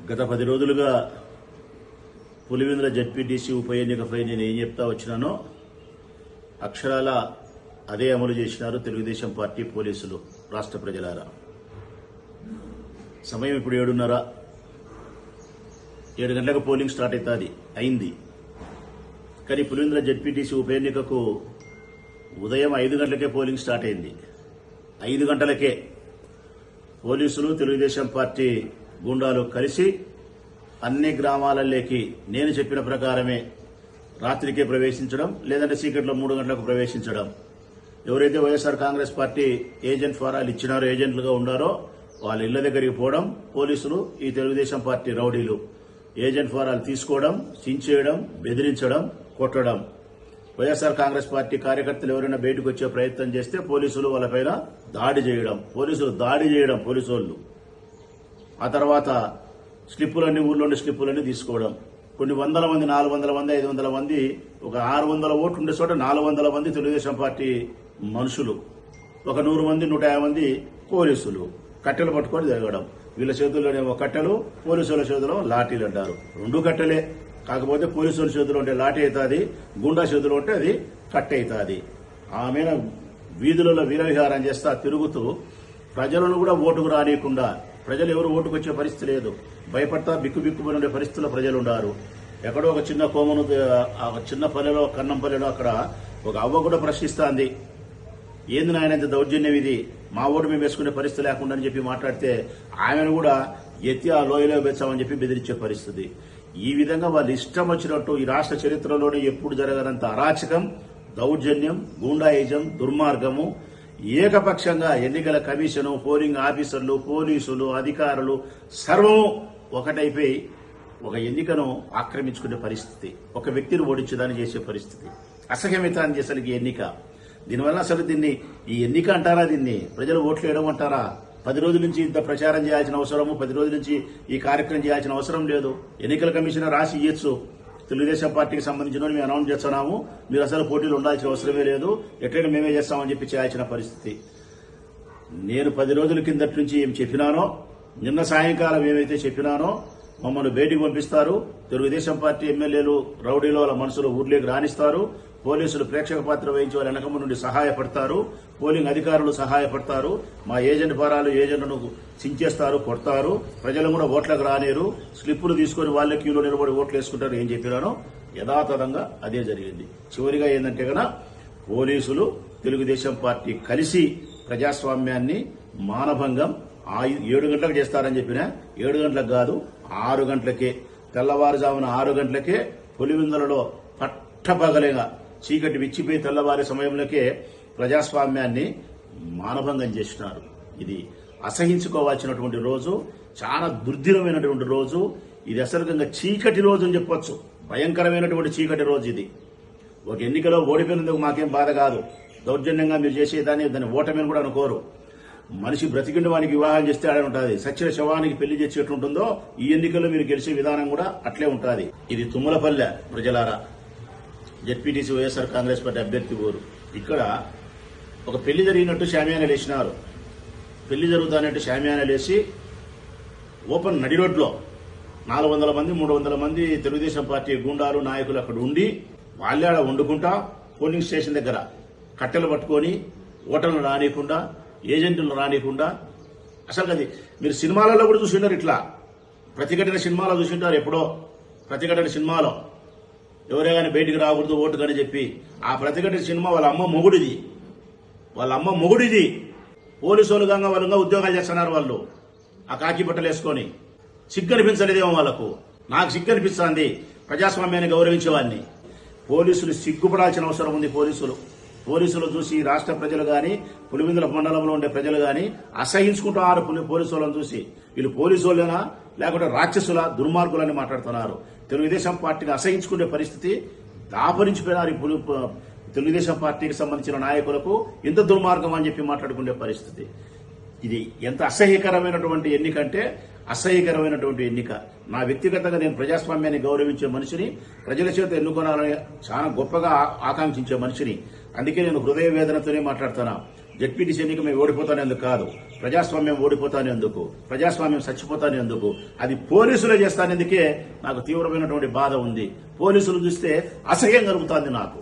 గత 10 రోజులుగా పులివెందుల జెడ్పీటీసీ ఉప ఎన్నికపై నేను ఏం చెప్తా వచ్చినానో అక్షరాల అదే అమలు చేసినారు తెలుగుదేశం పార్టీ పోలీసులు. రాష్ట్ర ప్రజలారా, సమయం ఇప్పుడు 7:30. 7 గంటలకు పోలింగ్ స్టార్ట్ అయింది. కానీ పులివెందుల జెడ్పీటీసీ ఉప ఎన్నికకు ఉదయం 5 గంటలకే పోలింగ్ స్టార్ట్ అయింది. 5 గంటలకే పోలీసులు తెలుగుదేశం పార్టీ గుండాలు కలిసి అన్ని గ్రామాలలోకి నేను చెప్పిన ప్రకారమే రాత్రికే ప్రవేశించడం, లేదంటే చీకట్లో 3 గంటలకు ప్రవేశించడం. ఎవరైతే వైఎస్ఆర్ కాంగ్రెస్ పార్టీ ఏజెంట్ ఫారాలు ఇచ్చినారో, ఏజెంట్లుగా ఉన్నారో వాళ్ళ ఇళ్ల దగ్గరికి పోవడం, పోలీసులు ఈ తెలుగుదేశం పార్టీ రౌడీలు ఏజెంట్ ఫారాలు తీసుకోవడం, చించేయడం, బెదిరించడం, కొట్టడం. వైఎస్ఆర్ కాంగ్రెస్ పార్టీ కార్యకర్తలు ఎవరైనా బయటకు వచ్చే ప్రయత్నం చేస్తే పోలీసులు వాళ్ళపైన దాడి చేయడం, పోలీసు వాళ్ళు. ఆ తర్వాత ఊర్లోని స్లిప్పులన్నీ తీసుకోవడం. కొన్ని వందల మంది, 400 మంది, 500 మంది, ఒక 600 ఓట్లు ఉండే చోట 400 మంది తెలుగుదేశం పార్టీ మనుషులు, ఒక 100 మంది, 150 మంది పోలీసులు కట్టెలు పట్టుకొని తిరగడం. వీళ్ళ చేతుల్లోనేమో కట్టెలు, పోలీసుల చేతిలో లాఠీలు అంటారు. 2 కట్టెలే, కాకపోతే పోలీసుల చేతిలో ఉంటే లాఠీ అవుతుంది, గుండా చేతిలో ఉంటే అది కట్టె అవుతుంది. ఆమె వీధులలో వీరవిహారం చేస్తా తిరుగుతూ ప్రజలను కూడా ఓటుకు రానియకుండా, ప్రజలు ఎవరు ఓటుకు వచ్చే పరిస్థితి లేదు, భయపడతా బిక్కుబిక్కుమని ఉండే పరిస్థితుల్లో ప్రజలు ఉన్నారు. ఎక్కడో ఒక చిన్న కోమను, చిన్న పల్లెలో, కన్నంపల్లెలో అక్కడ ఒక అవ్వ కూడా ప్రశ్నిస్తాంది, ఏంది నాయన ఇంత దౌర్జన్యం ఇది, మా ఓటు మేము వేసుకునే పరిస్థితి లేకుండా అని చెప్పి మాట్లాడితే ఆమెను కూడా ఎత్తి ఆ లోయలో పెంచామని చెప్పి బెదిరించే పరిస్థితి. ఈ విధంగా వాళ్ళు ఇష్టం వచ్చినట్టు ఈ రాష్ట్ర చరిత్రలోనే ఎప్పుడు జరగనంత అరాచకం, దౌర్జన్యం, గూండాయిజం, దుర్మార్గము, ఏకపక్షంగా ఎన్నికల కమిషను, పోలింగ్ ఆఫీసర్లు, పోలీసులు, అధికారులు సర్వము ఒకటైపోయి ఒక ఎన్నికను ఆక్రమించుకునే పరిస్థితి, ఒక వ్యక్తిని ఓడించేదాన్ని చేసే పరిస్థితి. అసహ్యమితాన్ని అసలు ఈ ఎన్నిక. దీనివల్ల అసలు ఈ ఎన్నిక అంటారా, దీన్ని ప్రజలు ఓట్లు వేయడం అంటారా? 10 రోజుల నుంచి ఇంత ప్రచారం చేయాల్సిన అవసరము, 10 రోజుల నుంచి ఈ కార్యక్రమం చేయాల్సిన అవసరం లేదు. ఎన్నికల కమిషన్ రాసి ఇయ్యొచ్చు, తెలుగుదేశం పార్టీకి సంబంధించిన మేము అనౌన్స్ చేస్తున్నాము, మీరు అసలు పోటీలు ఉండాల్సిన అవసరమే లేదు, ఎట్లయినా మేమే చేస్తామని చెప్పి చేయాల్సిన పరిస్థితి. నేను 10 రోజుల కిందటి నుంచి ఏం చెప్పినానో, నిన్న సాయంకాలం ఏమైతే చెప్పినానో, మమ్మల్ని బయటికి పంపిస్తారు, తెలుగుదేశం పార్టీ ఎమ్మెల్యేలు రౌడీలో వాళ్ళ మనుషులు ఊర్లోకి రాణిస్తారు, పోలీసులు ప్రేక్షక పాత్ర వహించి వాళ్ళ వెనకమ్మ నుండి సహాయపడతారు, పోలింగ్ అధికారులు సహాయపడతారు, మా ఏజెంట్ ఫారాలు ఏజెంట్లను చించేస్తారు, కొడతారు, ప్రజలు కూడా ఓట్లకు రానేరు, స్లిప్పులు తీసుకుని వాళ్ళ క్యూలో నిలబడి ఓట్లు వేసుకుంటారు. ఏం చెప్పినానో యథాతథంగా అదే జరిగింది. చివరిగా ఏంటంటే కనుక పోలీసులు తెలుగుదేశం పార్టీ కలిసి ప్రజాస్వామ్యాన్ని మానభంగం 7 గంటలకు చేస్తారని చెప్పినా, 7 గంటలకు కాదు, 6 గంటలకే, తెల్లవారుజామున 6 గంటలకే పులివెందులలో పట్టపగలేగా చీకటి విచ్చిపోయి తెల్లవారి సమయంలోకే ప్రజాస్వామ్యాన్ని మానభంగం చేస్తున్నారు. ఇది అసహించుకోవాల్సినటువంటి రోజు, చాలా దుర్దినమైనటువంటి రోజు. ఇది అసలు చీకటి రోజు అని చెప్పొచ్చు, భయంకరమైనటువంటి చీకటి రోజు ఇది. ఒక ఎన్నికలో ఓడిపోయినందుకు మాకేం బాధ కాదు, దౌర్జన్యంగా మీరు చేసేదాన్ని ఓటమిని కూడా అనుకోరు. మనిషి బ్రతికిండి వానికి వివాహం చేస్తే ఆడే ఉంటుంది, సచ్చిన శవానికి పెళ్లి చేసి ఎట్లుంటుందో ఈ ఎన్నికల్లో మీరు గెలిచే విధానం కూడా అట్లే ఉంటుంది. ఇది తుమ్మలపల్లె ప్రజలారా, జెడ్పీటీసీ వైఎస్ఆర్ కాంగ్రెస్ పార్టీ అభ్యర్థి ఊరు. ఇక్కడ ఒక పెళ్లి జరిగినట్టు షామియానాలు వేసినారు. పెళ్లి జరుగుతానంటే షామియానాలు వేసి ఓపెన్ నడి రోడ్లో 400 మంది, 300 మంది తెలుగుదేశం పార్టీ గుండాలు, నాయకులు అక్కడ ఉండి వాళ్ళే ఆడ వండుకుంటా పోలింగ్ స్టేషన్ దగ్గర కట్టెలు పట్టుకొని ఓటర్లు రానియకుండా, ఏజెంట్లను రానియకుండా, అసలు అది మీరు సినిమాలలో కూడా చూసింటారు. ఇట్లా ప్రతిఘటన సినిమాలో చూసింటారు, ఎప్పుడో ప్రతిఘటన సినిమాలో ఎవరే కానీ బయటికి రాకూడదు ఓటు కానీ చెప్పి, ఆ ప్రతిఘటన సినిమా వాళ్ళ అమ్మ మొగుడిది. పోలీసు వాళ్ళగా ఉద్యోగాలు చేస్తున్నారు వాళ్ళు, ఆ కాకి బట్టలు వేసుకొని. సిగ్గు అనిపించలేదేమో వాళ్ళకు, నాకు సిగ్గు అనిపిస్తుంది ప్రజాస్వామ్యాన్ని గౌరవించేవాడిని. పోలీసులు సిగ్గుపడాల్సిన అవసరం ఉంది. పోలీసులు చూసి రాష్ట్ర ప్రజలు గాని, పులివెందుల మండలంలో ఉండే ప్రజలు గాని అసహించుకుంటున్నారు పోలీసు వాళ్ళని చూసి. వీళ్ళు పోలీసు వాళ్ళేనా లేకుంటే రాక్షసుల, దుర్మార్గులని మాట్లాడుతున్నారు. తెలుగుదేశం పార్టీని అసహించుకునే పరిస్థితి దాపరించిపోయినారు తెలుగుదేశం పార్టీకి సంబంధించిన నాయకులకు. ఇంత దుర్మార్గం అని చెప్పి మాట్లాడుకునే పరిస్థితి. ఇది ఎంత అసహ్యకరమైనటువంటి ఎన్నిక అంటే అసహ్యకరమైనటువంటి ఎన్నిక. నా వ్యక్తిగతంగా నేను ప్రజాస్వామ్యాన్ని గౌరవించే మనిషిని, ప్రజల చేత ఎన్నుకోవాలని చాలా గొప్పగా ఆకాంక్షించే మనిషిని. అందుకే నేను హృదయ వేదనతోనే మాట్లాడుతున్నా. జెడ్పీటీసీ ఎన్నిక మేము ఓడిపోతానేందుకు కాదు, ప్రజాస్వామ్యం ఓడిపోతానేందుకు, ప్రజాస్వామ్యం చచ్చిపోతానేందుకు, అది పోలీసులే చేస్తానేందుకే నాకు తీవ్రమైనటువంటి బాధ ఉంది. పోలీసులు చూస్తే అసహ్యం కలుగుతోంది నాకు.